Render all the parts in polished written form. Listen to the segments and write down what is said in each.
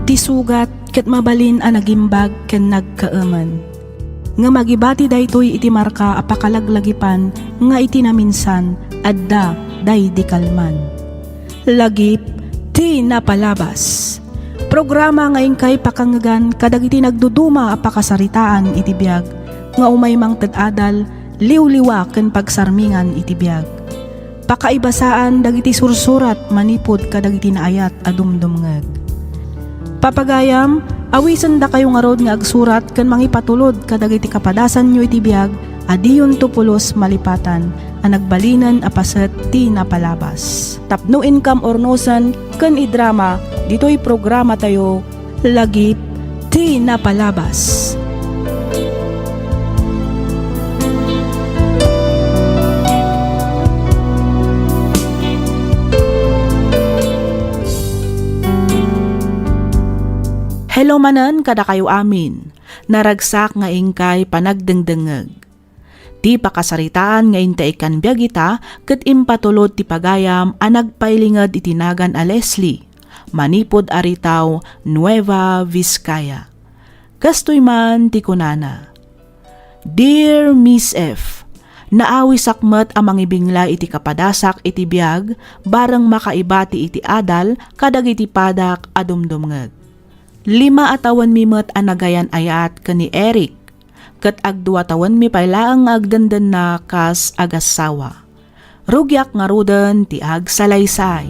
Ti sugat ket mabalin a nagimbag ken nagkaaman. Nga magibati daytoy iti marka a pakalaglagipan nga iti naminsan adda day di kalman. Lagip ti napalabas. Programa nga ingkay pakangagan kadagiti nagduduma a pakasaritaan iti biag nga umay mang ted-adal liwliwa ken pagsarmingan iti biag. Pakaibasaan dagiti sursurat manipod kadagiti naayat a dumdumngeg. Papagayam, awisan da kayo nga rod nga agsurat ken mangipatulod kadagiti kapadasan nyo iti biag adiyon tupulos malipatan a nagbalinan a paset ti napalabas. Tapno income ornosan ken idrama dito'y programa tayo lagip ti napalabas. Hello manan kada kayo amin, naragsak nga ingkay panagdengdengeg. Ti pakasaritaan nga intay kan biyagita ket impatulod ti pagayam a nagpailinged itinagan a Leslie, manipod aritaw Nueva Vizcaya. Kastoy man ti kunana. Dear Miss F, naawi sakmet a mangibingla iti kapadasak iti biag bareng makaibati iti adal kadagiti padak a dumdumngeg. 5 atawan mi met a nagayan ayat ken ni Eric, ket agdua tawen mi paylaang agdandan na kas agasawa. Rugyak nga ruden ti agsalaysay.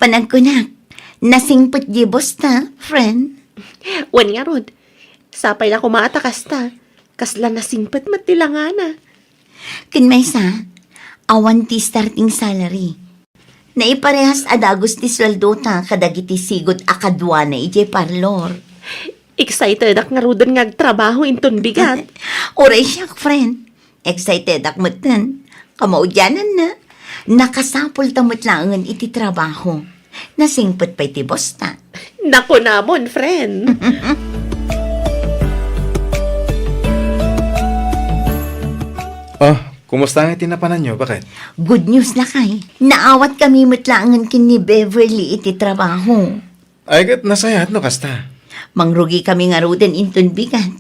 Panagkunak, nasingput gibos ta, friend. Wan nga rod, sapay lang kumatakas ta. Kasla nasingpat matilangana. Kinmaysa, awan ti starting salary. Naiparehas adagos ti sweldo ta kadagiti sigod akadwa na ije parlor. Excited ak nga rodan nga agtrabaho inton bigat. Oray siya, friend. Excited ak matan. Kamaudyanan na. Nakasapol tamot langan iti trabaho. Nasingput pa iti boss ta. Nako namon, friend. Oh, kumusta nga tinapanan nyo? Bakit? Good news na kay. Naawat kami matlangan kin ni Beverly iti trabaho. Ay, kat nasayat no kasta. Mangrugi kami nga roden inton bigat.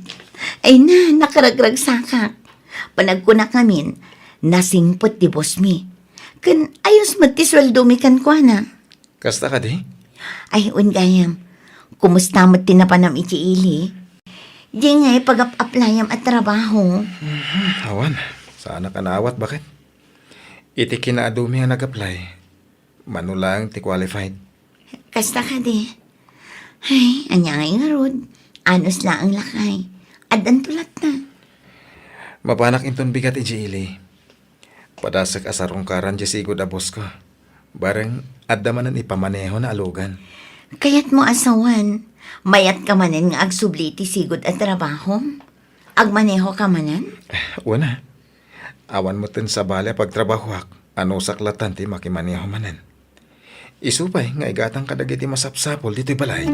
Ay na, nakaragrag sakak. Panagkuna kami, nasingpot di boss mi. Kan ayos matisweldo mi kan kwa na. Kasta ka di? Ay, ungayam. Kumusta mo tinapanam iti ili? Di nga pag-applyam at trabaho. Awan, sana ka naawat. Bakit? Iti kinaadumi nga nag-apply. Manulang ti qualified. Kasta ka di. Ay, anya nga rod. Anos lang ang lakay. Adan tulat na. Mapanak inton bigat iti ili. Padasak asarong karan di sigod abos ko. Bareng adda manan ipamaneho na alugan. Kaya't mo asawan, mayat ka manan nga agsubli ti sigod at trabaho? Agmaneho ka manan? Una, awan mo tin sa bala pagtrabahoak. Ano saklatan ti makimaneho manan. Isupay nga igatang kadagiti masapsapol dito'y balay.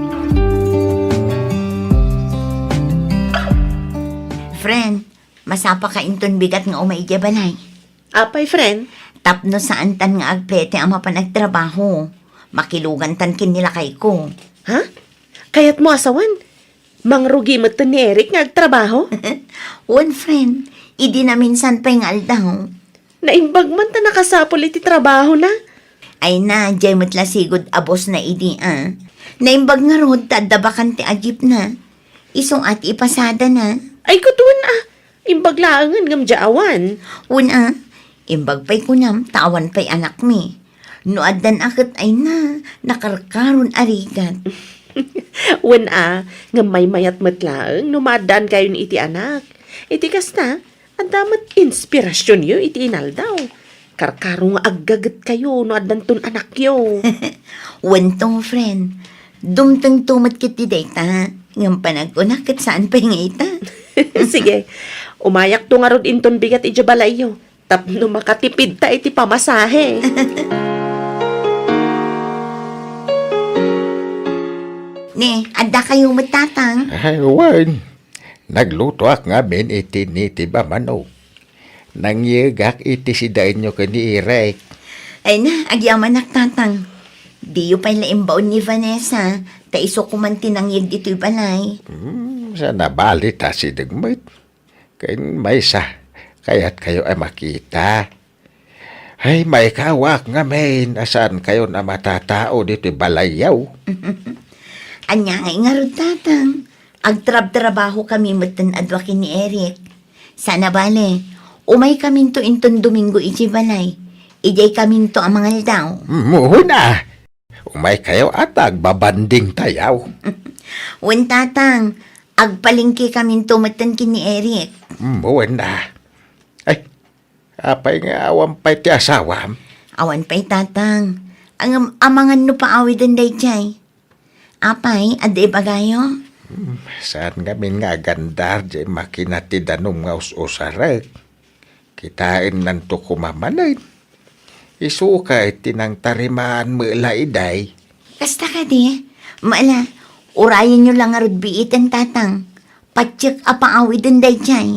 Friend, masapa ka inton bigat nga umaigya balay. Apay, friend. Tapno saan tan nga agpete ang mapanagtrabaho. Makilugan tan kin nila kay ko. Ha? Kayat mo asawan? Mangrugi mo to ni Eric nga agtrabaho? One friend, idi na minsan pa yung aldaw. Naimbag man ta nakasapol iti trabaho na. Ay na, jay matla sigod abos na idi Naimbag nga rod, tadabakan ti agip na. Isong at ipasada na. Ay kutuan Imbag laangan ngam jaawan. Una, imbag pa'y kunam, tawan pa'y anak mi. No adan akit ay na, nakarkaron arigat. Wan nga may mayat matlaang numadan kayo ni iti anak. Iti kasta, ang damat inspirasyon yo iti inaldaw. Karkaro nga aggagat kayo no adan ton anak yo. Wentong friend, dumtang tumat kiti data, ngam panagkunak kat saan pa'y nga ita. Sige, umayak to nga rod inton bigat iti balay yo. Tapno makatipid ta iti pamasahe. Ne, adda kayo matatang. Ay, wan. Nagluto ak ngamin iti niti ba manok. Nangyagak iti si dain nyo kani Irek. Ay na, agyaman tatang. Di yu pa'y laimbaon ni Vanessa. Ta iso kumanti nang yag dito'y balay. Sa nabalita si Dagmit. Kaya may sa, kaya't kayo ay makita. Ay, may kawak ngamin. Asan kayo na matatao dito'y balayaw? Anya nga rod tatang. Agtrab-trabaho kami matan adwakin ni Eric. Sana bale, umay kamin to inton Domingo iti balay. Ijay kamin to ang mga daw. Muna! Umay kayo at agbabanding tayaw. Wen tatang, agpalingki kamin to matan kini Eric. Muna. Ay, apay nga awam pa'y ti asawam. Awan pa'y tatang. Ang amangan no paawidan day jay. Apay, aday bagayo? Saan kami nga gandar di makinati danong nga us-usarek. Kitain nanto kumamanay. Isuka itinang tarimaan mo ilaiday. Kasta ka di. Maala, urayan nyo lang arod biitan tatang. Patsyak apaawidan day jay.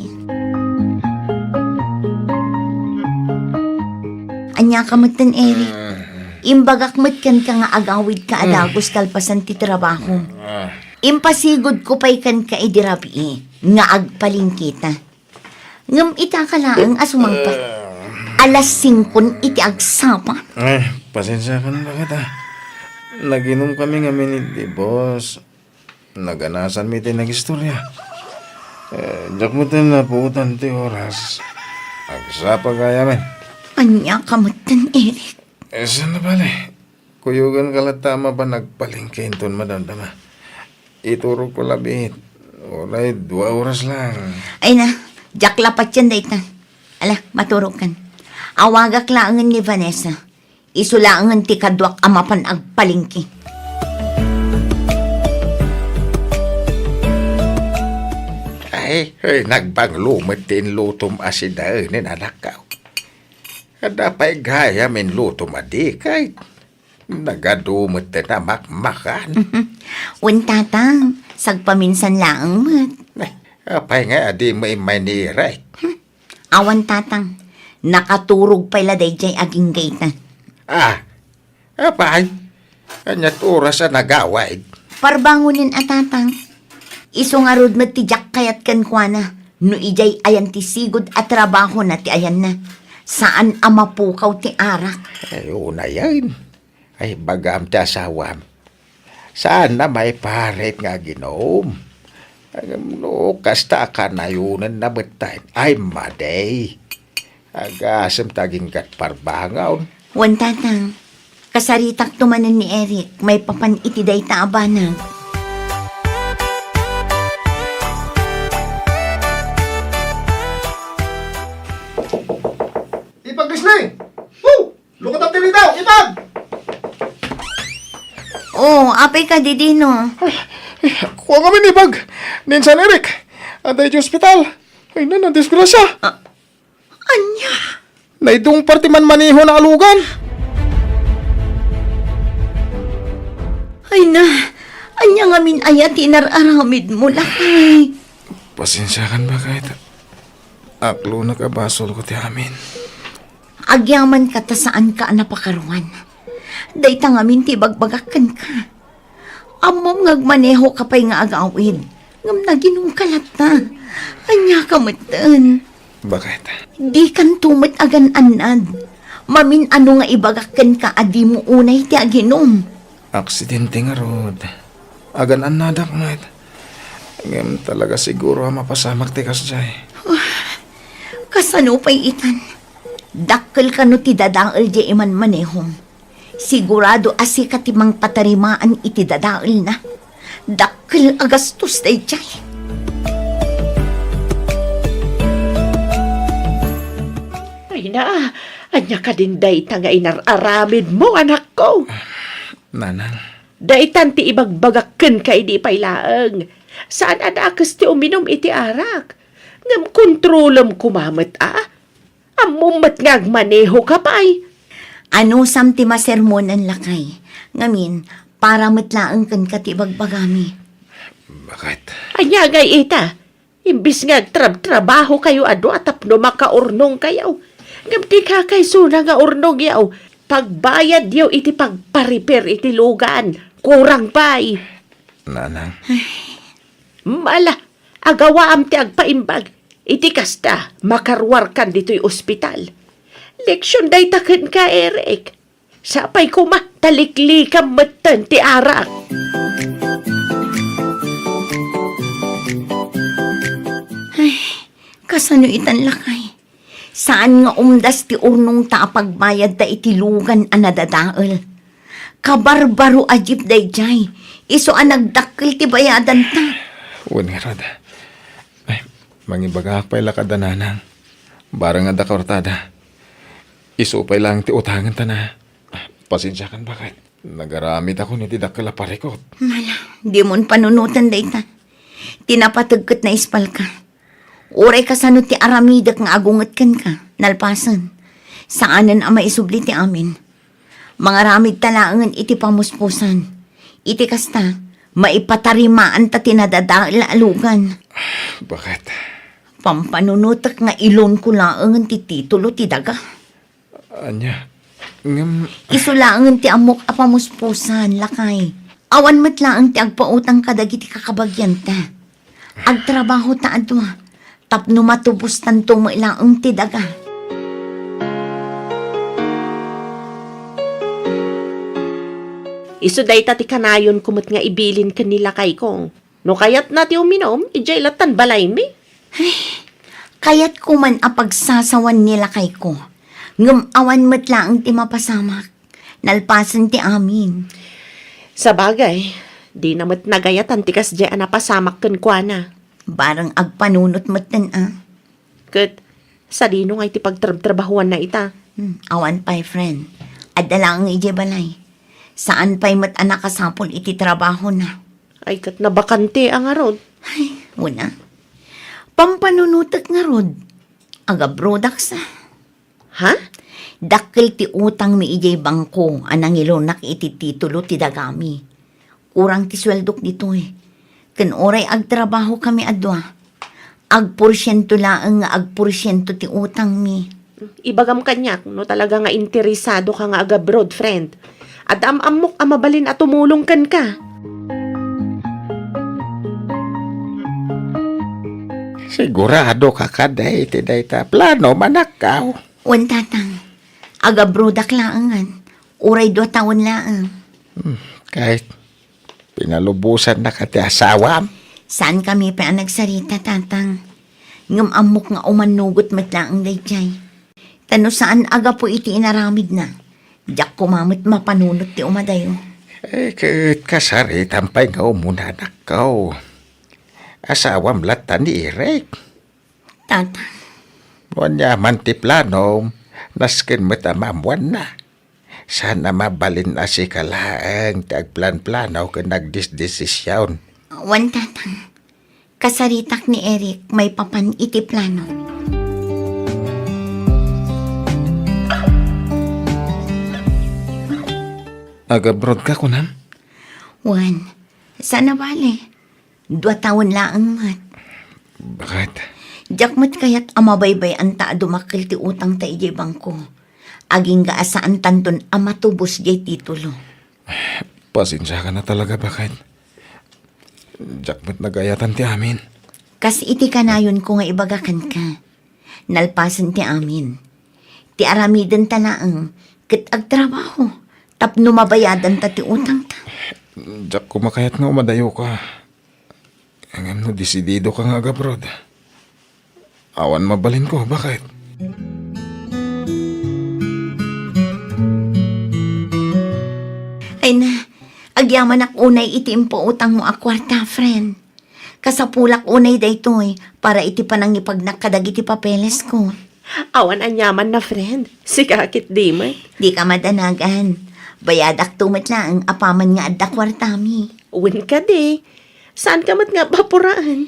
Anya ka matan, Eric. Imbagak matkan ka nga agawid ka adagos kalpasan ti trabaho. Impasigod ko pa'y kan ka idirabi nga agpaling kita. Ngam ita ka lang asumangpat. Alas 5 iti agsapa. Ay, pasensya ka na bakit Nag-inom kami nga miniti, boss. Naganasan mi tayo nag-istorya. Diyak mo tayo na puutan ti oras. Agsapa kaya men. Anya ka matan, Eric. Saan na bale? Kuyugan ka lang tama ba nagpalingkin ton madamdama? Ituro ko labit. Oray, 2 oras lang. Ay na, jaklapat yan day ta. Ala, maturog kan. Awagak laangan ni Vanessa. Isulaangan ti kadwak amapan agpalingki. Ay, nagbanglumat din lutom asidaan ni nanakaw. Kada pa'y gaya min lutom adikay. Nagadumot na makmakan. Wen tatang, sagpaminsan laang mat. Apay nga adi may maniray. Awan tatang, nakaturog pala day jay aging gayta. Apay? Kanyat oras na nagawid. Parbangunin atatang. Iso nga rod matijak kayat kan kwa na. No ijay ayan ti sigod at trabaho na ti ayan na. Saan amapukaw ti arak? Ay, una yan. Ay, bagam ti asawam. Saan na may paret nga ginom? No, kasta ka na yunan na betay. Ay, maday. Agasam taging kat parbangaw. Wan tatang, kasaritak tumanan ni Eric, may papan itiday taabanag. Ipag Disney! Woo! Lukot ang tili daw! Ipag! Oh, apay ka didino. Kuha kami ni Ipag! Ninsan Eric! Aday di ospital! Ay na, nadisgrasya! Anya? Naidong parti man maniho na alugan! Ay na, anya nga min ayat inararamid mo lakay. Pasensya kan ba kahit aklo nakabasol ko ti amin. Agyaman ka ta saan ka napakaruan. Dayta nga min ti bagbagakan ka. Amom ngagmaneho ka pa'y nga agawid. Ngam naginong kalata. Anya ka matan. Bakit? Di kan tumat agan anad. Mamin ano nga ibagakan ka adi mo unay ti aginom. Aksidente nga rod. Agan anadak mo ito. Ngayon talaga siguro mapasamak ti kasjay. Kasano pa'y itan? Dakkel ka no ti dadaal di iman manehong. Sigurado asi ka timang patarimaan iti dadaal na. Dakkel agastos day jay. Ay na, anya ka din dayta nga inararamid mo, anak ko. Nanang, Daytan ti ibagbagakken kay di pailaang. Saan adakas ti uminom iti arak? Ngam kontrolam kumamat Amumat nga agmaneho ka pa'y. Ano sam ti masermon ang lakay. Ngamin, para matlaang kan ka ti bagbagami. bakit? Anya gay ita. Imbis nga trabaho kayo ado at tapno makaurnong kayo. Ngam di ka kay suna nga urnong yaw. Pagbayad yaw iti pagpariper iti lugan. Kurang pa'y. Nanang, Mala, agawa am ti agpaimbag. Iti kasta, makarwar kan dito'y ospital. Leksyon day taken ka, Eric. Sapay ko taliklikam matan ti arak. Kasano itan lakay? Saan nga umdas ti urnong ta pagbayad da itilugan a nadadaol? Kabarbaro ajip dayjay. Iso ang nagdakil ti bayadan ta. Uwan nga rod. Ay, mangibagak pa'y lakad na nanang. Barang nga da kaortada. Isupay lang ti utangan ta na. Pasensya kan bakit? Nagaramit ako ni ti dakil a parikot. Mala, di mon panunutan day ta. Tinapatagkat na ispal ka. Uray kasano ti aramidak nga agungat kan ka. Nalpasan. Saanan ang maisubli ti amin. Mga ramid talaangan iti pamuspusan. Iti kasta, maipatarimaan ta tinadadaal alugan. Bakit? Pampanunutak nga ilon ko laangan ti titulo ti daga. Anya, ngam, Isulaangan ti amok a pamuspusan, lakay. Awan mat laang ti agpautang kadagiti kakabagyan ta. Agtrabaho ta adwa. Tapno matubos tanto mo ilaang ti daga. Iso day ti kanayon kumot nga ibilin kanila kay kong. No kayat na ti uminom, ijay latan balay mi. Kaya't kuman apagsasawan nila kay ko. Ngam awan mat laang ti mapasamak. Nalpasan ti amin. Sa bagay, di namat nagayatan ti kasdya napasamak kan kwa na. Barang agpanunot mat Kat, sa dino nga iti pagtrabahuan na ita. Awan pa'y friend. Adala ang ije balay. Saan pa'y mat anak kasapol iti trabaho na. Ay kat nabakante ang arod. Ay, una. Pampanunutak nga rod. Aga brodak sa. Ha? Dakil ti utang mi ijay bangko anang ilonak iti titulo ti dagami. Kurang ti sweldok dito eh. Kan oray agtrabaho kami adwa. Agporsyento laang nga agporsyento ti utang mi. Ibagam kanyak, no talaga nga interesado ka nga aga-broad, friend. At amok amabalin at tumulong kan ka. sigurado ka kaday, ti dayta. Plano manakaw. Wan tatang. Aga brodak laangan. Uray 2 taon laang. Kahit pinalubusan na ka ti asawam. Saan kami pa ang nagsarita, tatang? Ngam amok nga umanugot matlaang dayjay. Tano saan aga po iti inaramid na. Diyak kumamit mapanunot ti umadayo. Kahit kasaritan pa'y nga umunanak ka. Asawam latan ni Eric. Tatang, Wanya man ti plano, naskin matamamuan na. Sana mabalin na si kalaang tagplan-plano ka nagdisdesisyon. wan tatang. Kasaritak ni Eric may papan iti plano. aga-broad ka kunam? Wan, sana bale. 2 taon laang mat. Bakit? Diyak mat kayat amabaybay ang taa dumakil ti utang ta ijay bangko. Aging gaasaan tanton amatubos jay titulo. Pasensya ka na talaga, bakit? Jakmat nagayatan ti amin. Kas iti kanayon ko nga ibagakan ka. Nalpasan ti amin. Ti aramiden talaang ket agtrabaho. Tapno mabayadan ta ti utang ta. Jak kumakayat nga umadayo ka. Ang no, desidido ka nga aga-broad. Awan mabalin ko, bakit? Ay na, agyaman ak unay itimpo utang mo a kwarta, friend. Kasapulak unay daytoy para iti panang ipagnak iti papeles ko. Awan anyaman na, friend. Sikakit di man. Di ka madanagan. Bayadak tumat lang apaman nga adda kwartami. Win ka di. Saan ka mat nga bapuraan?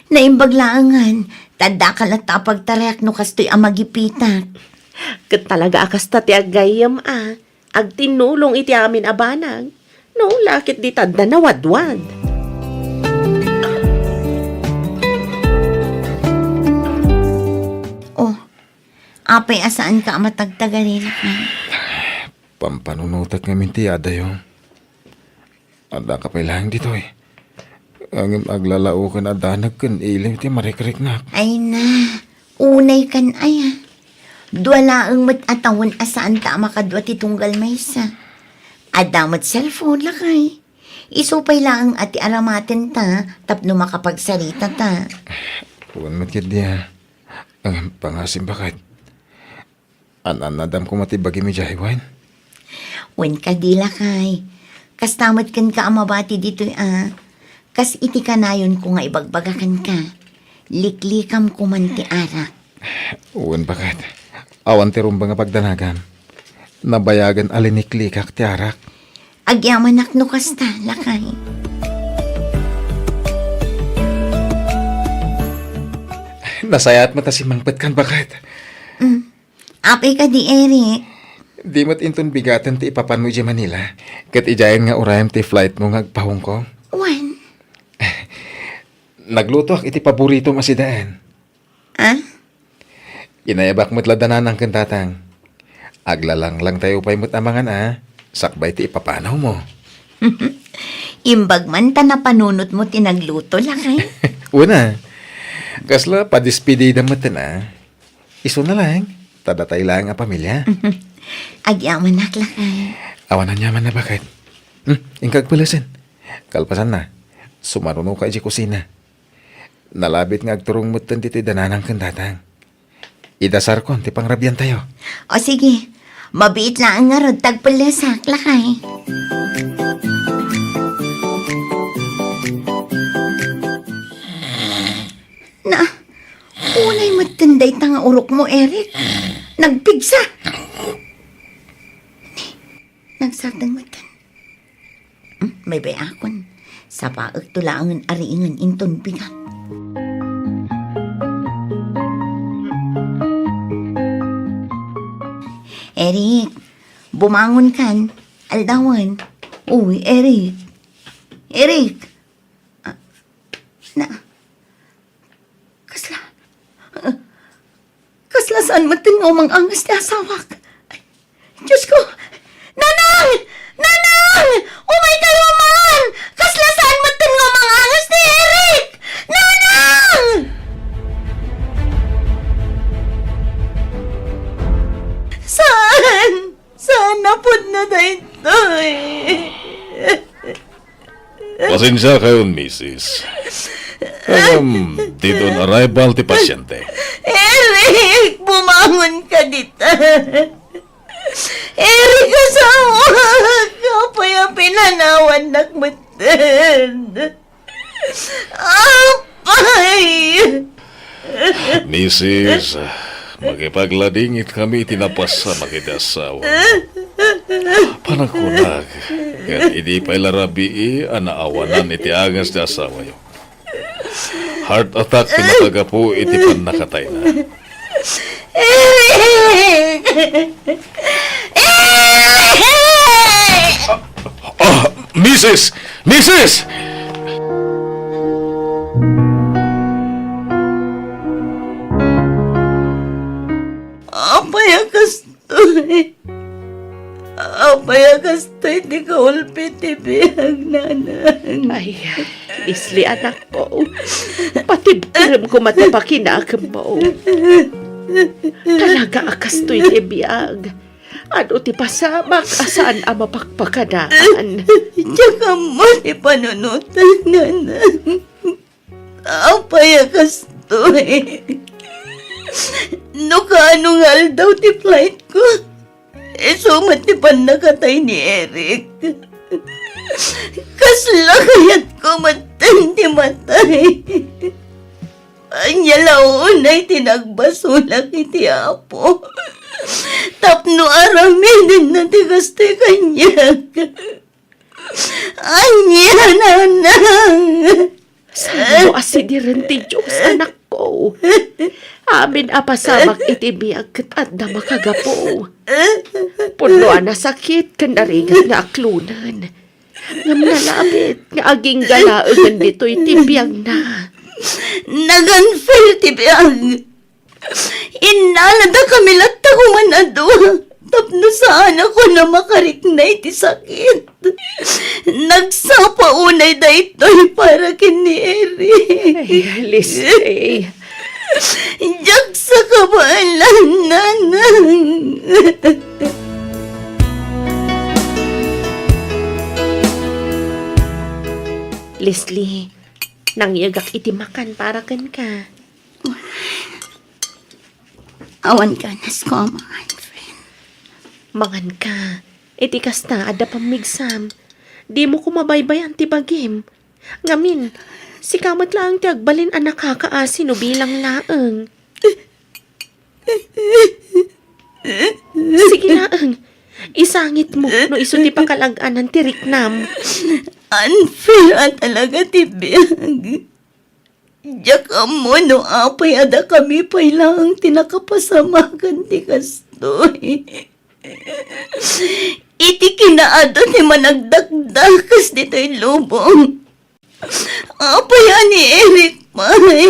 Naimbaglaangan, tanda ka lang tapagtareak no kastoy amagipitak. Kat talaga akas ta ti agayam Agtinulong iti amin abanag. No, lakit di tadda na wadwad. Apay asaan ka matagtagalin lakay. Pampanunutak nga mintiyada yung. Ada ka pa lang dito eh. Ang aglalao ka na danag kan ilim ti marikrik na. Ay na, unay kan ay. Duwala ang matatawan asaan ta makadwa ti tunggal maysa. Adamat cellphone lakay. Isupay lang at aramatin ta, tapno makapagsalita ta. Huwag matkid niya. Ang pangasim bakit? Anadam ko matibagi mi jaywan. Wen ka di lakay. Kas tamat kan ka amabati dito Kas iti kanayon ko nga ibagbagakan ka. Liklikam ko man ti arak. Huwag bakit? Awan ti rumbang nga pagdanagan. Nabayagan aliniklikak ti arak. Agyaman akno kasta, lakay. Nasayat mata si Mangpet kan bakit? Apay ka di, Eric. Di mo't inton bigatan ti ipapan mo di Manila. Kat ijayan nga urayam ti flight mo nga agpahong ko. Wan? Nagluto ak iti paborito masidaan. Ah? Inayabak mo't ladanan ang kantatang. Aglalang lang tayo pa'y mo't amangan Sakbay ti ipapanaw mo. Imbag man ta na panunot mo tinagluto, lakay. Una, kasla padispidida mo na. Iso na lang. Tadatay lang ang pamilya. Agyaman nak, lakay. Awanan yaman na bakit? Ingkag palasan. Kalpasan na. Sumaruno ka iji kusina. Nalabit nga agturong mutan dito dananang kandatang. Idasar ko, ti pangrabyan tayo. O sige, mabiit lang nga rod tagpalasak, lakay. Na, unay matanday tanga urok mo, Eric. Nagpigsa. Nagsartang matan. May bayakon. Sa paag tulaangan ariingan inton bigat. Eric, bumangon kan. Aldawan. Uy, Eric. Eric. Kasla saan matin nga umang angas ni asawak. Ay, Diyos ko. Nanang! Nanang! Umay kayo man! Kasla saan matin nga umang angas ni Eric! Nanang! Saan? Saan napod na dito Pasensya kayo, Mrs. Dito on arrival ti pasyente. Eric, bumangon ka dito. Eric, asawa. Kapay ang pinanawan nakmatan. Apay! Mrs. Magipagladingit kami tinapasa makitasawa. Panakunag. Kat hindi pa ilarabi anaawanan iti angas na asawa yo. Heart attack tinataga po iti panakatay na. Eric! Eric! Mrs! Mrs! Apayakastoy. Apayakastoy, di ka ulpit ibihag nanang. Ay, isli anak ko. Patibtiram ko matapakinakam mo. Talaga akas to'y tibiyag. Ano ti pasamak asaan ang mapakpakadaan. Tsaka mo ni panunutan nanang. Apayakastoy. No kaano nga daw ti flight ko. Sumat ti nakatay ni Eric. Kasla kaya't kumatan ti matay. Anyalaunay tinagbasulak iti apo. Tapno araminin na ti kastoy kanyag. Anya nanang. Saan mo asidirin ti Diyos, anak ko? Amin apasamak iti biyag at na makagapo. Punuan na sakit kan narigat nga aklunan. Ngam nalapit nga aging galaangan dito iti biyag na. Naganfil ti biyag. Inalada kami lahat ako manado. Tapno saan ako na makariknay ti sakit. Nagsapa unay da ito'y para kini Eri. Ay, Leslie. Diyak sa kabalan, nanang. Leslie, nangyagak iti makan para kan ka. Awan ka nas ko, mga friend. Mangan ka. Iti kasta, ada pamigsam. Di mo ko mabaybayan ti bagim. Ngamin, si kamat lang ti agbalin anak kakaasi no bilang laeng. Sige laeng. Isangit mo no iso ti pakalagaan ng tiriknam. Unfair talaga ti biyag. Diyak mo no apay ada kami pa'y lang tinakapasamagan ti kastoy. Iti kinaado ni managdagdakas dito'y lubong. Apay ani Eric pa'y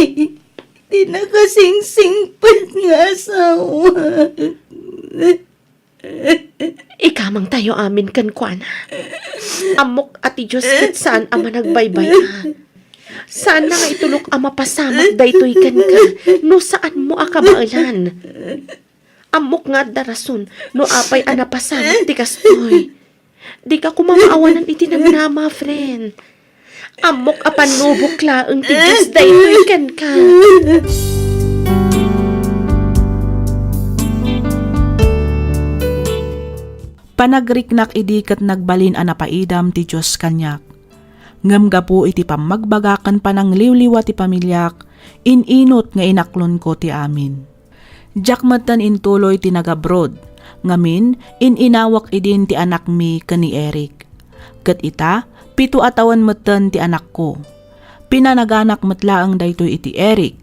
tinakasingsingpat nga asawa. Ikamang tayo amin kan kuana. Amok ati Diyos kat saan ama nagbaybay Saan na nga itulok ama pasamak daytoy kan ka no saan mo akabaalan. Amok nga darason no apay anapasamak ti kastoy. Di ka kumamaawanan iti namnama, friend. Amok apanubok laeng ti Diyos daytoy kan ka. Panagriknak idi ket nagbalin a napaidam ti Diyos kanyak. Ngem gapu iti pamagbagakan panang liwliwa ti pamilyak, ininot nga inaklon ko ti amin. Jakmatan intuloy ti nagabrod, ngamin ininawak idin ti anak mi kani Eric. Ket ita, 7 atawan metten ti anak ko. Pinanaganak metlaang daytoy iti Eric.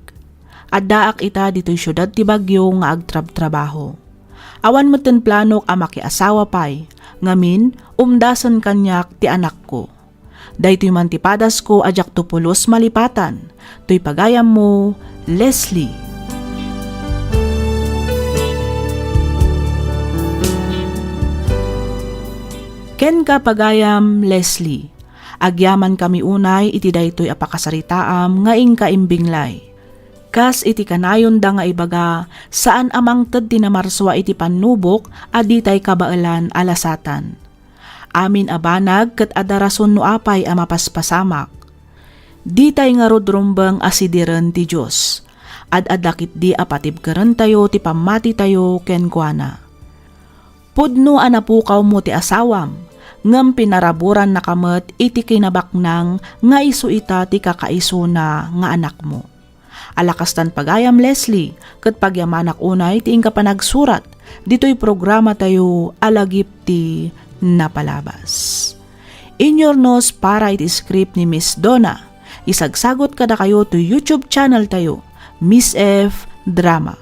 Addaak ita ditoy syudad ti Bagyo nga agtrab-trabaho. Awan metten planok a makiasawa pay, ngamin umdasan kanyak ti anak ko. Daytoy mantipadas ko ajak tupulos malipatan, toy pagayam mo, Leslie. Ken ka pagayam, Leslie. Agyaman kami unay iti daytoy apakasaritaam nga ingka imbinglay. Kas iti kanayon da nga ibaga, saan amang ted tinamarswa iti panubok aditay kabaalan alasatan. Amin abanag ket adarason no apay a mapaspasamak. Ditay nga rodrumbang asidiren ti Diyos. Adadakit di apatibkaren tayo ti pamati tayo ken kuana. Pudno anapukaw mo ti asawam, ngem pinaraburan na kamet iti kinabaknang nga isu ita ti kakaiso na nga anak mo. Alakastan pagayam, Leslie, ket pagyamanak unay ti ingka panagsurat, dito'y programa tayo alagip ti napalabas. Inyornos para iti script ni Miss Donna. Isagsagot kada kayo to YouTube channel tayo, Miss F Drama.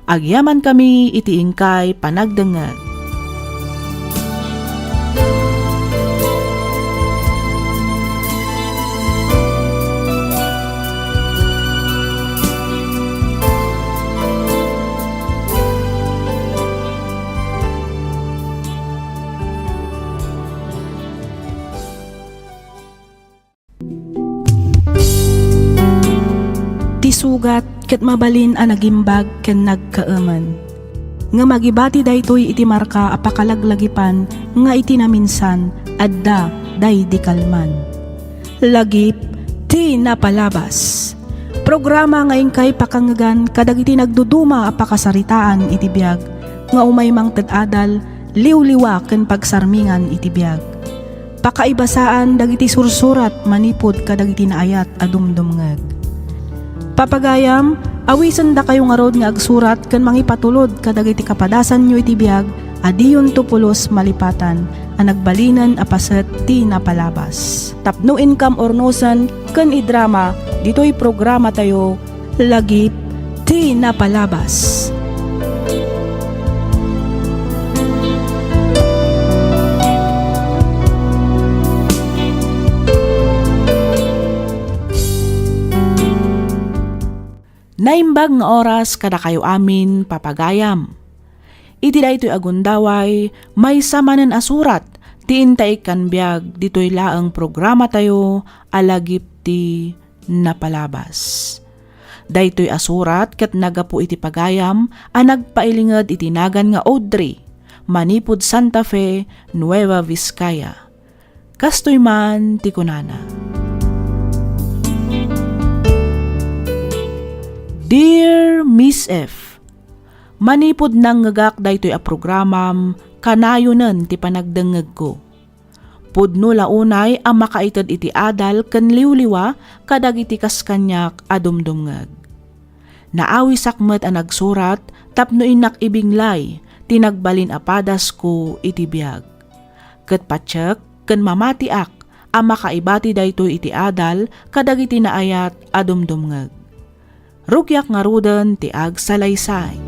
Agyaman kami iti ingkay panagdengeg. Sugat ket mabalin a nagimbag ken nagkaeman. Nga magibati daytoy iti marka apakalaglagipan nga iti naminsan adda day di kalman. Lagip ti napalabas. Programa nga ingkay pakangagan kadagiti nagduduma apakasaritaan iti biag nga umay mang ted-adal liwliwa ken pagsarmingan iti biag. Pakaibasaan dagiti sursurat manipod kadagiti naayat a dumdumngeg. Papagayam, awisan da kayo nga rod nga agsurat kan mangipatulod kadagiti kapadasan nyo iti biag, adiyon tupulos malipatan, ang nagbalinan apaset ti napalabas. Tapno income or nosan, kan idrama, dito'y programa tayo, lagip ti napalabas. Naimbag nga oras kada kayo amin papagayam. Iti daytoy agundaway may samanan asurat ti intay kan biag ditoy laeng programa tayo alagip ti napalabas. Daytoy asurat ket nagapu iti pagayam a nagpailinged iti nagan nga Audrey, manipud Santa Fe, Nueva Vizcaya. Kastoy man ti kunana. Dear Miss F, manipod nang ngagak daytoy a programam kanayonen ti panagdengeg ko. Pudno launay ang makaited iti adal ken liwliwa kadag iti kaskanyak adumdumngeg. Naawi sakmet a nagsurat tapno inak ibinglay tinagbalin apadas ko iti biag. Ket patsek ken mamatiak ang makaibati daytoy iti adal kadag iti naayat adumdumngeg. Rugyak nga ruden ti ag salaysay.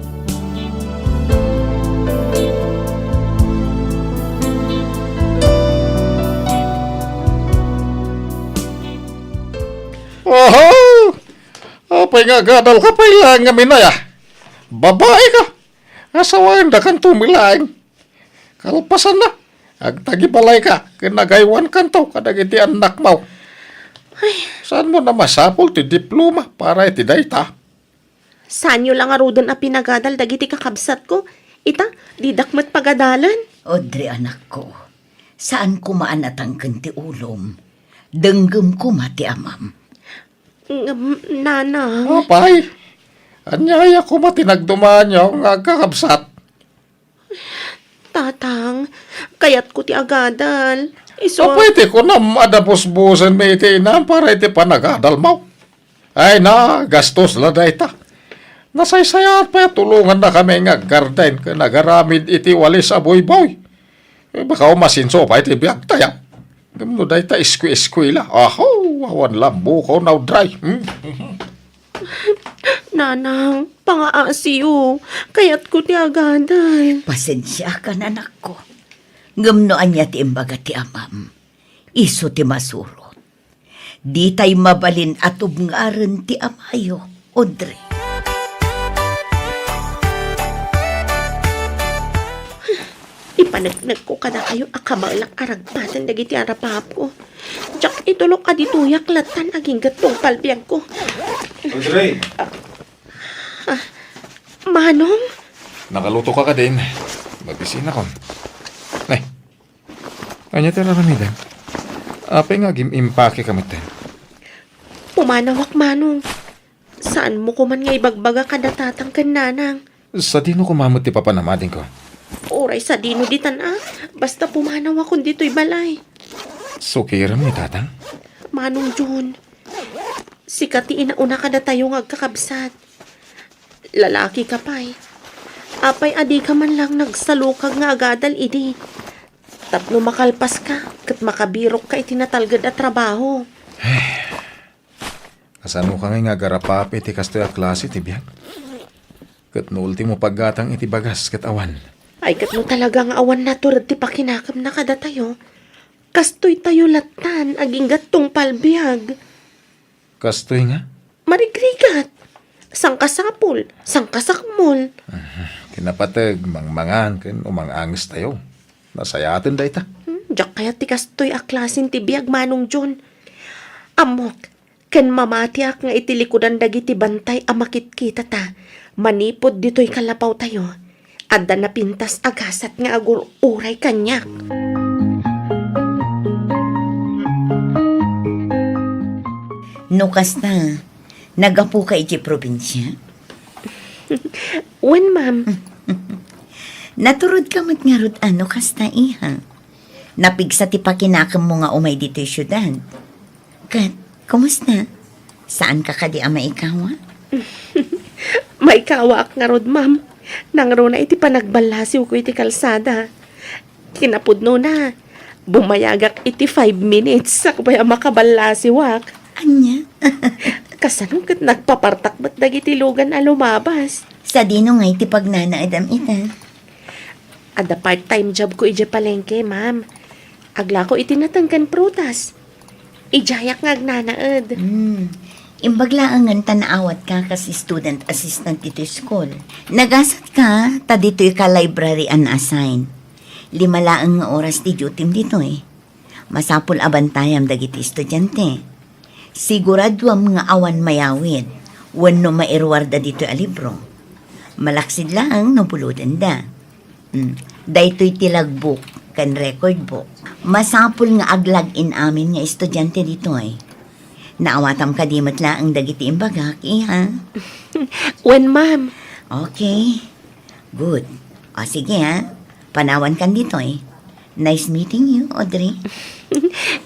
Oho! Apay nga gadal ka pa ilang nga minaya. Babae ka. Asawain da kan tumilaing. Kalpasan na. Agtagibalay ka. Kinagaywan kanto kadag iti anak mo. Saan mo na masapol ti diploma para iti dayta? Sanyo lang arudan a pinagadal dagiti kakabsat ko. Ita, didakmat pagadalan. Audrey, anak ko, saan kumaanatang ti ulom? Denggem ko mati amam. Nanang. Apay. Anyaya ko matinagdumaan nyo nga kakabsat. Tatang, kayat ko ti agadal. Pwede ko na madabos-busan may iti inam para iti panagadal mo. Ay na, gastos la dayta. Nasaysayaan pa tulungan na kami nga garden ka nagaramid iti walis aboy-boy. Baka umasinso pa iti biag taya. Gamno dayta iskwi-iskwi la. Aho, awan lambo ko now dry. Nanang, pangaasiyo. Kayat ko ti agadal. Pasensya ka na, anak ko. Ngamnoan niya ti imbaga ti amam. Iso ti masurot. Di tay mabalin at ubngaren ti amayo, Audrey. Ipanagnag ko kada kayo akabalak aragpatan dagiti arapap ko. Tsak itulok adituyak latan aging gatong palbiag ko. Audrey! Manong? Nakaluto ka din. Magising ako. Nay, kanya tira ramidan. Apay nga impake kami ten. Pumanawak, Manong. Saan mo kuman nga ibagbaga kada tatang kan nanang? Sa dino kumamot ti papanamadin ko. Oray sa dino ditan basta pumanawak kung dito'y balay. Sukiram ni tatang. Manong Jun, sikati inauna kada tayo nga agkakabsat. Lalaki ka pa'y. Apay adi ka man lang nagsalukag nga agadal idi. Tapno makalpas ka, kat makabirok ka itinatalgad at trabaho. Kasano ka nga garapap iti kastoy a klase ti biyak. Kat no ultimo paggatang iti bagas kat awan. Ay kat mo talagang awan na turad ti pakinakam na kada tayo. Kastoy tayo latan, aging gatong palbiag. Kastoy nga? Marigrigat. Sangkasapol, sangkasakmol. Kinapatag, mangmangan, ken umangangis tayo. Nasayatin da ita. Diyak kaya ti kastoy a klasin ti biag, Manong John. Amok, ken mamatiak nga itilikudan dagiti bantay a makitkita ta. Manipod dito'y kalapaw tayo. Adda na pintas agasat nga agur uray kanyak. Nukas na, nagapu ka iti probinsya. Wen, ma'am? Naturod ka matngarod ano kas na iha. Napigsa ti pakinakam mo nga umay dito yung syudad. Kat, kumusta? Saan ka kadi ama ikaw? May kawak nga rod, ma'am. Nangro na iti panagbalasiw ko iti kalsada. Kinapudno na. Bumayagak iti 5 minutes sa kubaya makabalasiwak. Anya? Kasanong kat nagpapartak ba't dagiti lugan a lumabas? Sa dino nga iti pagnanaadam ita. Ada part-time job ko iti palengke, ma'am. Agla ko iti natangkan prutas. Ijayak nga agnanaad. Imbaglaangan tanaawat ka kasi student assistant dito school. Nagasat ka, ta dito'y ka library unassign. 5 laang nga oras di duty dito eh. Masapul abantayam dagiti estudyante. Siguraduam nga awan mayawid, wenno mairwarda dito a libro. Malaksid lang no pulutan da. Daytoy tilagbuk kan record book. Masapul nga aglag in amin nga estudyante dito eh. Naawatam ka di matla ang dagiti imbagak, iha. When, ma'am. Okay. Good. O sige ha. Panawan kan dito eh. Nice meeting you, Audrey.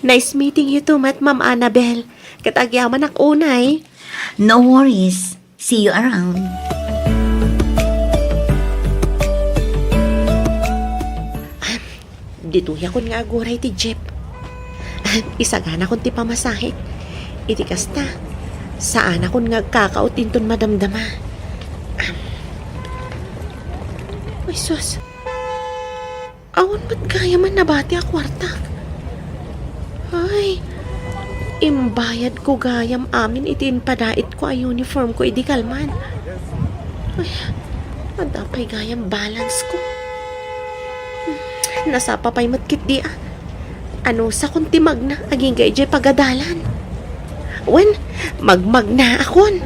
Nice meeting you too, Ma'am Annabel. Katagyaman ak unay. No worries. See you around. Dito yakon nga aguray ti Jeep. Isagana kon ti pamasahe. Iti kasta. Saan akon nga kakautinton madamdama. Ay sus. Awan ba't gaya man nabati a kwarta? Ay, imbayad ko gayam amin itin padait ko a uniform ko idi kalman. Ay, adapay gayam balance ko. Nasapa pa'y matkit di ah. Ano sa kunti magna aging gayjay pagadalan. Wen, magmagna akon.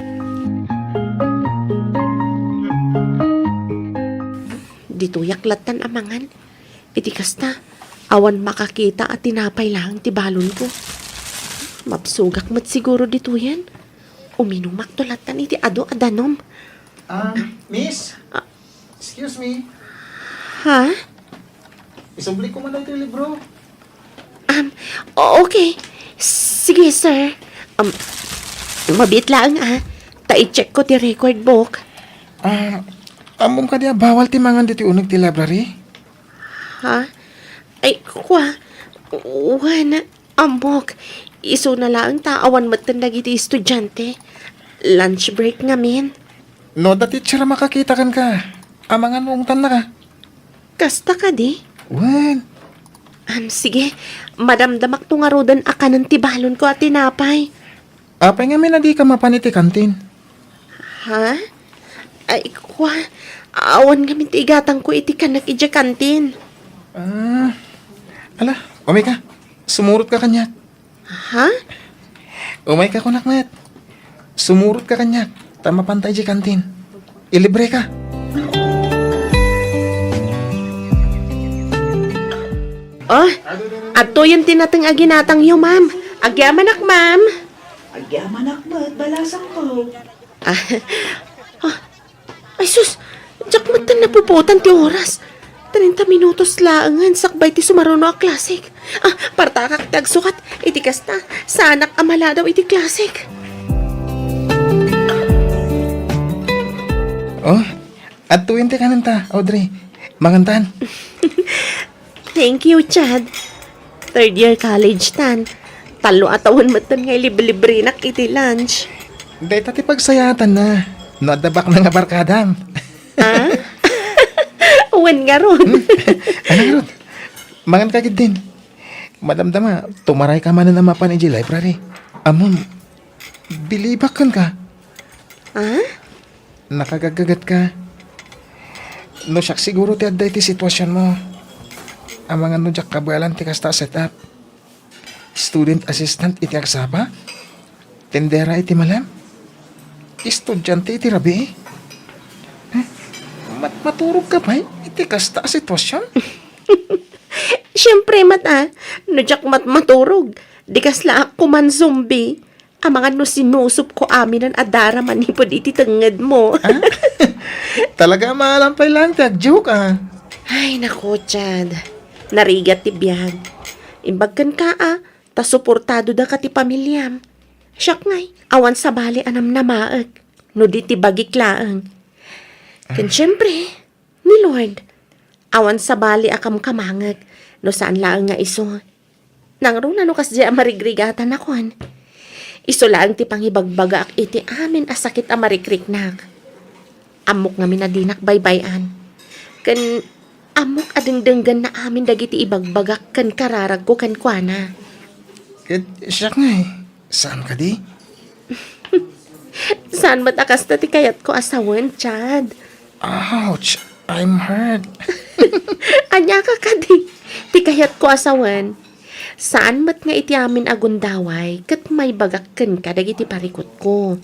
Dito yaklatan amangan. Iti kasta, awan makakita at tinapay lang ti balon ko. Mapsugak mat siguro dito yan. Uminumak tulatan iti ado-adanom. Miss? Excuse me. Ha? Isubli ko man na ito yung libro. Okay. Sige, sir. Mabit lang Ta-check ko ti record book. Amom ka diya, bawal ti mangan dito unag ti library? Ha? Ay, kwa. Wana, amok. Iso na lang taawan matandag iti estudyante. Lunch break ngamin. No, da teacher makakita kan ka. Amangan mong tan na ka. Kasta ka di? Wen. Sige. Madamdamak to nga rodan akanan ti balon ko at tinapay. Apay nga may na di ka mapaniti kantin. Ha? Ay, kwa. Awan kami ti igatang ko iti kanak ija kantin. Ala, umay ka. Sumurot ka kanya. Ha? Umay ka kunak net. Sumurot ka kanya. Tama pantay di kantin. Ilibre ka. Oh, ato yung tinatang aginatang yo, ma'am. Agyamanak, ma'am. Agyamanak ba't balasang ko? Ay, sus. Diyak matan na puputan ti oras. 30 minutos laangan sakbay ti sumaruno a klasik. Partakak tagsukat. Iti kasta. Sanak amala daw iti klasik. Oh, at 20 ka nanta, Audrey. Mangantan. Thank you, Chad. Third year college tan. Talo atawan matan ngay libre nak iti lunch. Dahil tati pagsayatan na. No, adabak na nga barkadam. Uwan nga ron. Ano nga ron? Mangan ka gid din. Madamdama, tumaray ka man na mapan iji library. Amon, bilibakan ka. Nakagagagat ka. No, siyak siguro ti adday ti sitwasyon mo. Amangan no jak kabalan ti kasta setup. Student assistant iti agsapa. Tendera iti malam. Estudyante iti rabi. Maturog ka ba? Iti kasta sitwasyon. Siyempre, mata. No, jak maturog. Di kasla ako man zombie. Ang mga no sinusup ko amin ang adara manipod iti tangad mo. Talaga malampay lang. Tag-joke Ay, nako, Chad. Narigat ti biyag. Imbagkan ka ta suportado da ka ti pamilyam. Siyak ngay, awan sa bali anam na maag. No di ti bagiklaang. Ken syempre, ni Lord, awan sa bali akam kamangag. No saan laang nga iso. Nangrong no kas di amarigrigatan akon. Iso laang ti pangibagbaga ak iti amin asakit amarikriknak. Amok nga minadinak baybayan. Ken amok adengdenggan na amin dagiti ibagbagak kan kararag ko kan kuana. Siyak nga Saan ka di? Saan matakas na ti kayat ko asawan, Chad? Ouch! I'm hurt. Anya ka kadi, ti kayat ko asawan. Saan mat nga iti amin agundaway, kat may bagakken ka dagiti parikot ko.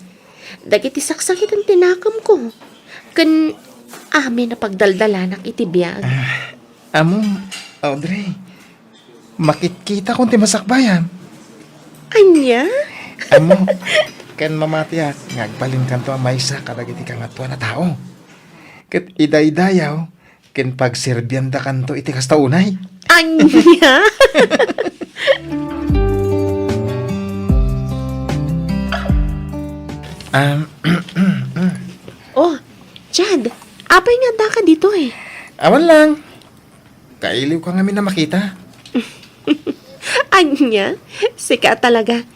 Dagiti saksakit ang tinakam ko. Kan amin na pagdaldalanak iti biyag. Amo, Audrey, makitkita kung ti masakbayan. Anya? Amo, ken mamatiyak, ngagbalin kanto ang maysa kadagiti kang atwa na tao. Ket idaydayaw, ken pagserbyanda kanto iti kasta unay. Anya? Um, Oh, Chad, apay nga da ka dito eh. awan lang. Kailiw ka ngamin na makita. Anya? Sika talaga.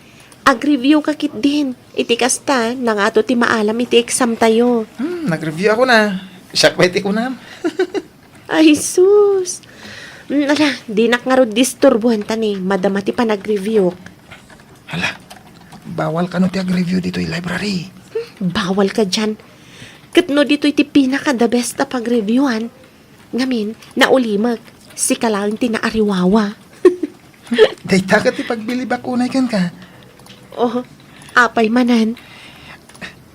Ag-review ka kit din. Iti kasta, nang ato ti maalam iti exam tayo. Nag-review ako na. Siyak ba iti kunam? Ay, sus. Ala, di nakngarod disturbuhan tani. Madama ti pa nag-review. Hala, bawal ka no ti ag-review dito yung library. Bawal ka dyan. Katno dito iti pinaka the best na pag-reviewan. Ngamin, naulimag. Si kalang ti naariwawa. Dayta ka ti pagbili bakunay kan ka. Oh, apay manan.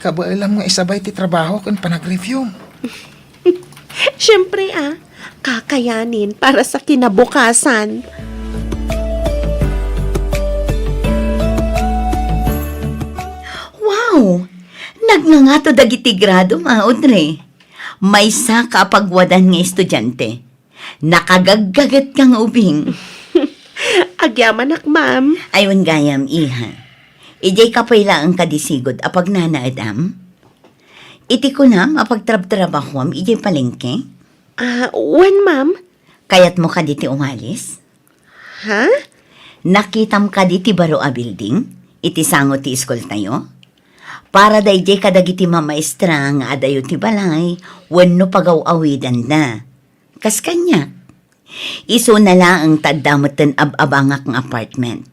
Kabailam nga isabay ti trabaho kan panag-review. Siyempre kakayanin para sa kinabukasan. Wow! Nagngangato dagiti grado, Audrey. May sa kapagwadan nga estudyante. Nakagaggagat kang ubing. Agyaman ak, ma'am. Aywan gayam, iha. Ijay kapayla ang kadisigod apag nanaadam. Iti ko na mapagtrab-trabahom, ijay palengke. When, ma'am? Kayat mo ka diti umalis? Ha? Nakitam ka diti baro a building? Iti sango ti iskol tayo? Para dayjay kadagiti mamaestra nga adayo ti balay, wenno pagaw-awidan na. Kas kanya. Iso na lang ang tagdamutan ab-abangak ng apartment.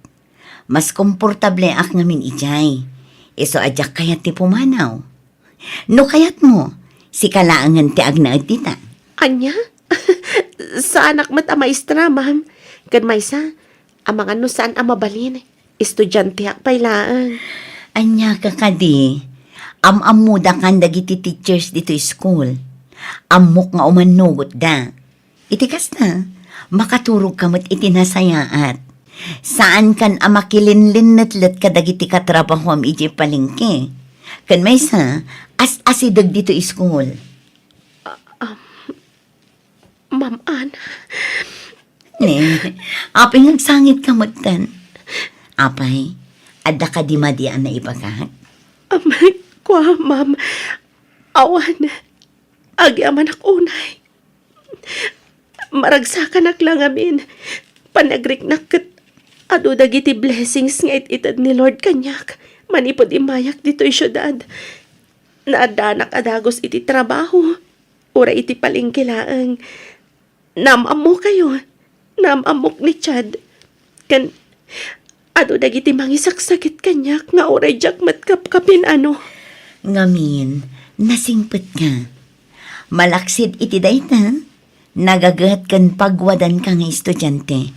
Mas komportable ak ngamin ijay. Iso adyak kayat ti pumanaw. No kayat mo, si kalaangan ti agnaad tita. Anya? Sa anak mat a maestra, ma'am. Kan maysa, amang ano saan mabalin. Estudyante ak pailaan. Anya ka kadi, amuda kan dagiti teachers dito school. Amok nga umanugot da. Itikas na, makaturog kamot itinasayaat. Saan kan amakilinlinatlet ka dagiti katrabaho am iji palengke. Kan may sa, as-asidag dito school. Ma'am Ann, Ne, apay nagsangit kamot tan. Apay, adda ka di madian na ibagat. amay kwa, ma'am. Awan, agyaman ak unay. Maragsakan ak lang amin. Panagriknak kat ado dagiti blessings nga ititad ni Lord kanyak. Manipod imayak dito'y syudad. Naadanak adagos iti trabaho. Ura iti palingkilaang. Namam mo kayo. Namamok ni Chad. Kan, ado dagiti mangisaksakit kanyak nga oray jak matkapkapin ano. Ngamin, nasingpet ka. Malaksid iti dayta. Nagagat kan pagwadan ka nga estudyante.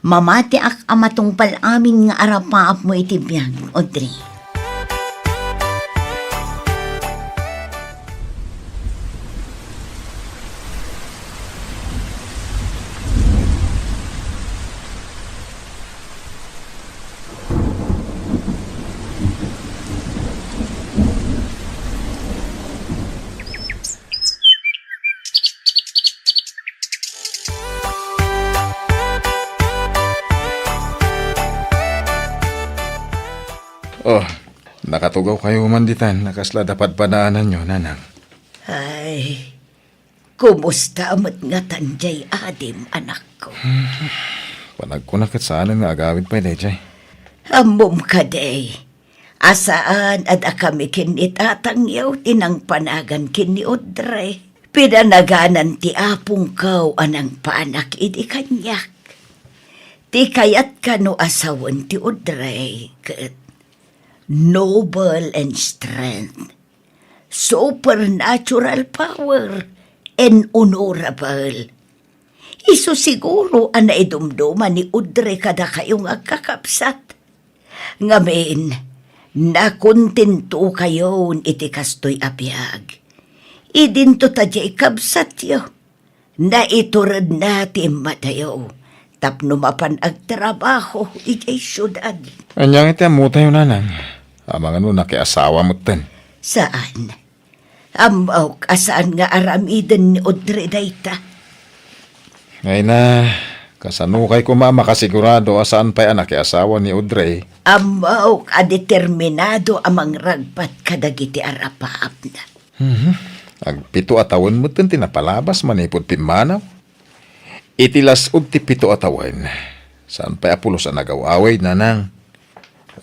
Mamati ak amatungpal amin nga arapaap mo iti biyag, Audrey. Oh, nakatugaw kayo manditan. Nakasla dapat panaanan nyo, nanang. Ay, kumusta amat nga tanjay adim, anak ko? Panagkunakat saanan nga agawid pa Jay. Amom ka day. Asaan at kami kinitatangyaw tinang panagan kini Audrey. Pinanaganan ti apong kaw anang paanak idi kanyak. Ti kayat ka no asawan ti Audrey. Kat noble and strength, supernatural power, and honorable. Iso siguro ang naidumduman ni Udre kada kayong agkakapsat. Ngamin, nakontento kayo iti kastoy abiyag. Idinto ta jay kabsat yo. Naiturad natin matayo. Tapno mapan agtrabaho ijay syudad. Anyang iti amo tayo nanang. Amang ano nakiasawa mo ten. Saan? Amaw kasaan nga aramidan ni Udre dayta. Ngay na, kasanukay ko makasigurado asaan pa'y anak asawa ni Audrey. Amaw kadeterminado amang ragpat kadagiti arapaap na. Agpito atawan mo ten tinapalabas manipod pimanaw. Itilas ti pito atawan. Saan pa'y apulos ang nagawaway nanang.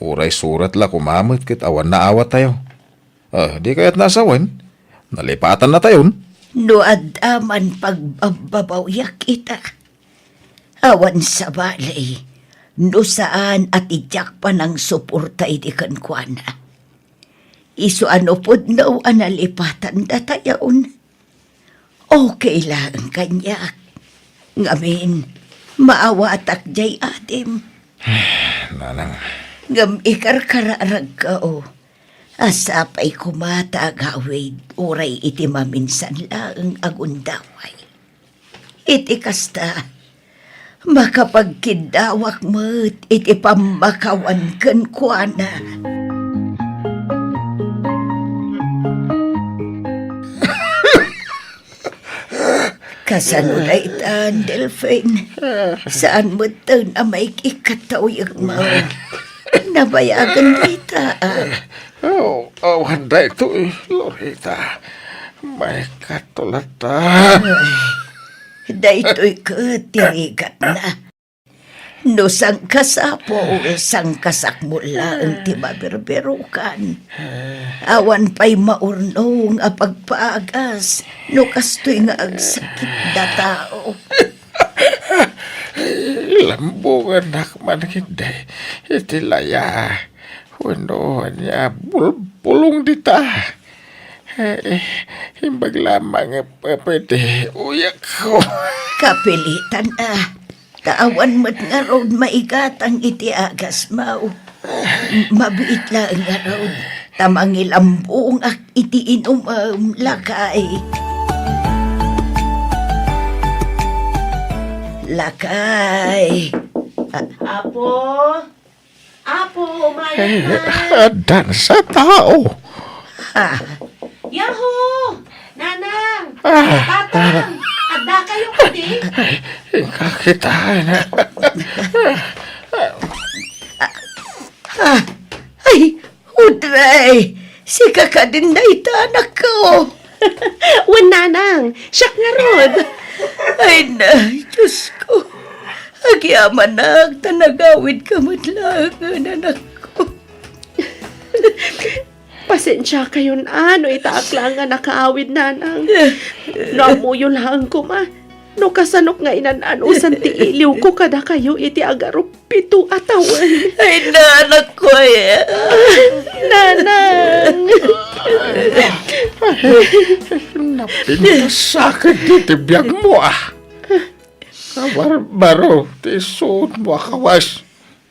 Uray surat la kumamit kit awan na awat tayo. Di kaya't nasawan. Nalipatan na tayon. No adaman pagbabawyak kita. Awan sa balay, no saan at ijak pa ng suporta idikan kwa na. Iso ano pod no analipatan da tayaon. Okay lang kanyak. Ngamin, maawatak jay adim. Nanang, Ngam ikar kararag ka o. Asapay kumata agawid, uray iti maminsan lang agundaway. Iti kasta, makapagkidawak mo't iti pamakawan kan kuana. Kasano na itan, Delphine? Saan mo ito na may ikatawag mo? Nabayagan kita. Handa ito Loretta. May katulata. Daytoy katirigat na. No sang kasapo, sang kasakmula ang timaberberukan. Awan pa'y maurnong a pagpaagas, no kastoy nga agsakit na tao. Lambungan nakman hindi. Itilaya. Wano niya pulong dita. Himbag lamang pwede uyak ko. Kapilitan Taawan mo't nga road maigatang iti agas mau. Mabiit lang nga road. Tamangilambong ak iti inumam lakay. Lakay. Apo? Apo, umayan na. Dan sa tao. Yahoo! Nanang! Tatang! Adda kayo kadi? Kakitaan na. Ay, Udray! Si kakadin na itanak ko. Wan nanang! Siyak nga rod! Ay na, Diyos ko. Agyaman na, tanagawid ka matlangan, anak ko. Pasensya kayo na, no itaak lang nga nakaawid nanang. No amuyo lang ko ma. No kasanok nga inanusan ti iliw ko kada kayo iti agaro pito atawan. Ay na, anak ko eh. Nanang! Napinasakit dito biyag mo Baro, tisuot mo kawas.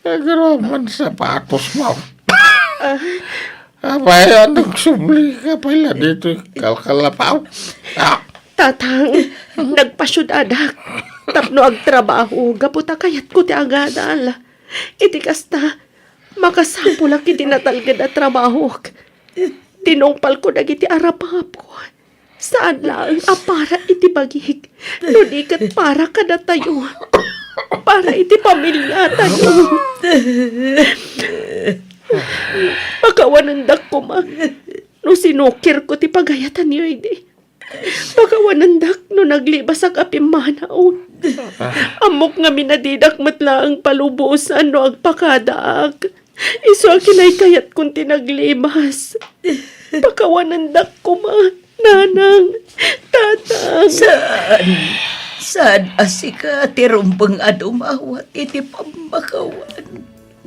Nagraman sapatos mo. Abay, anong sumli ka pala dito? Kalkalapaw. Tatang, nagpasyod adak. Tapno agtrabaho, gaputa kayat ko ti agadal. Iti kasta, makasampo lang iti natalgad at trabaho. Tinungpal ko dagiti arapap ko. Saan lang para iti bagig. No di kat para kada tayo. Para iti pamilya tayo. Pagkawanandak ko ma. No sinukir ko ti pagayatan niyo hindi. Pagkawanandak no naglibas ang apimanaon. Amok nga minadidak matla ang palubusan no agpakadak. Iso ang kinaykayat kong tinaglibas. Pagkawanandak ko ma. Nanang, tatang. Saan asika tirumbang adumawat iti pambakawan.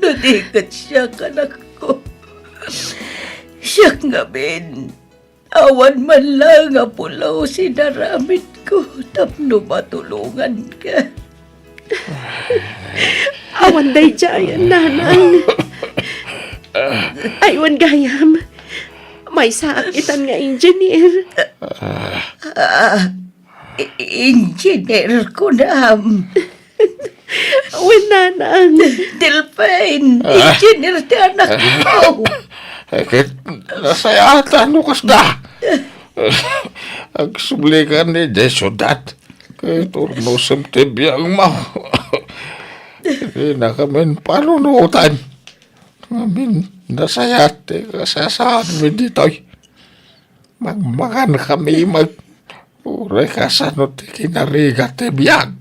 Nadigat siya kanak ko. Siya nga, Ben. Awan man lang nga pulaw sinaramit ko, tapno matulungan ka. Awan day jayan, nanang. Aywan gayam. May saakitan nga engineer. Engineer ko na. Awan, nanang. Delphine, engineer ti anak ko. Kit, nasayatan no kasda. Ang sublikan ni Jesudat. Kay turno semtibiyang mau. Hindi na kami panunutan. Kami nasayat. Kasasaan mi dito'y. Magmakan kami uray kasanot kinarigat biyag.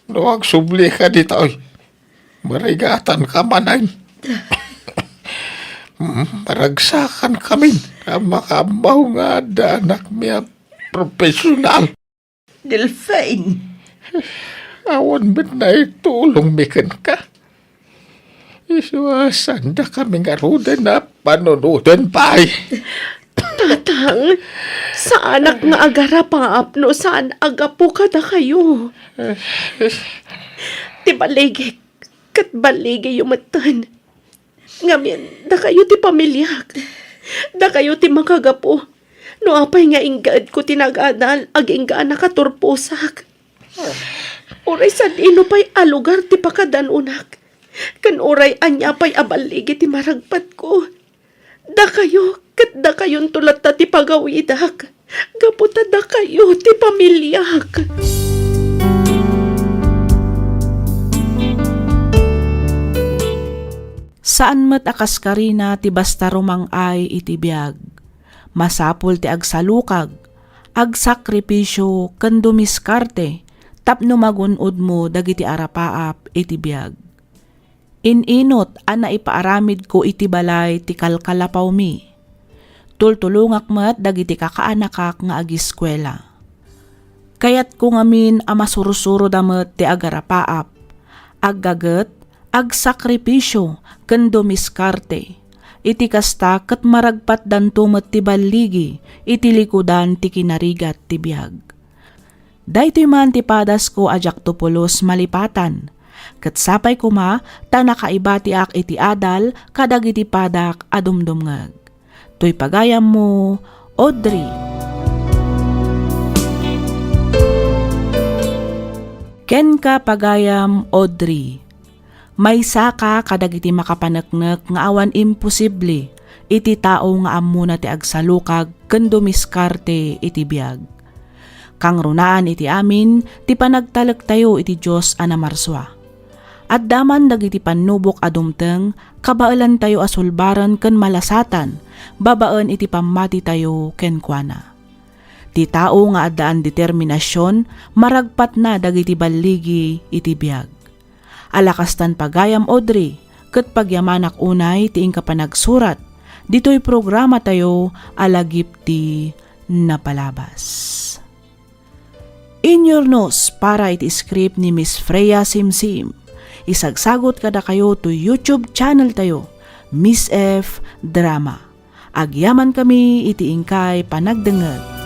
No, ang subli ka dito'y. Marigatan ka manay. Maragsakan kami na makabaw nga da anak niya profesional. Delphine, Awan ba na itulong mikan ka? Isuwasan na kami nga rudan na panunudan pa ay. Tatang, sa anak nga agara paapno, saan agapo ka da kayo? Ti baligig, kat baligig yung matan. Ngamin, da kayo ti pamilyak. Da kayo ti makagapo. No apay nga inggaad ko tinagadal, ag inggaan nakaturpusak. Uray sa dino pa'y alugar ti pakadanunak. Kan uray anya pa'y abaligi ti maragpat ko. Da kayo, kat da kayon tulat ta ti pagawidak. Gaputa da kayo ti pamilyak. Saan met akas karina ti basta rumangay iti biag. Masapul ti agsalukag, agsakripisyo ken dumiskarte, tapno magunod mo dagiti arapaap iti biag. Ininot ana ipaaramid ko iti balay ti kalkalapaw mi. Tultulungak met dagiti kakaanakak nga agiskwela. Kayat ko ngamin a masurusuro damet ti agarapaap, aggaget, agsakripisyo ken dumiskarte. Iti kasta ket maragpat danto met ti balligi, iti likudan ti kinarigat ti biag. Daytoy man ti padas ko ajak tupulos malipatan, ket sapay kuma ta nakaibati ak iti adal kadag iti padak adumdumngag. Toy pagayam mo, Audrey. Ken ka pagayam, Audrey. May saka kadag iti makapaneknek nga awan imposible iti tao nga amuna ti agsalukag ken dumiskarte iti biag. Kang runaan iti amin ti panagtalek tayo iti Dios a namarswa. At daman dagiti panubok adumteng kabaalan tayo asulbaran ken malasatan babaan iti pamati tayo ken kuana. Ti tao nga addaan determinasyon maragpat na dagiti balligi iti biag. Alakastan pagayam, Audrey, ket pagyamanak unay tiing kapanagsurat, dito'y programa tayo alagip ti napalabas. In your nose para iti script ni Miss Freya Simsim. Isagsagot kada kayo to YouTube channel tayo, Miss F Drama. Agyaman kami iti ingkay panagdengeg.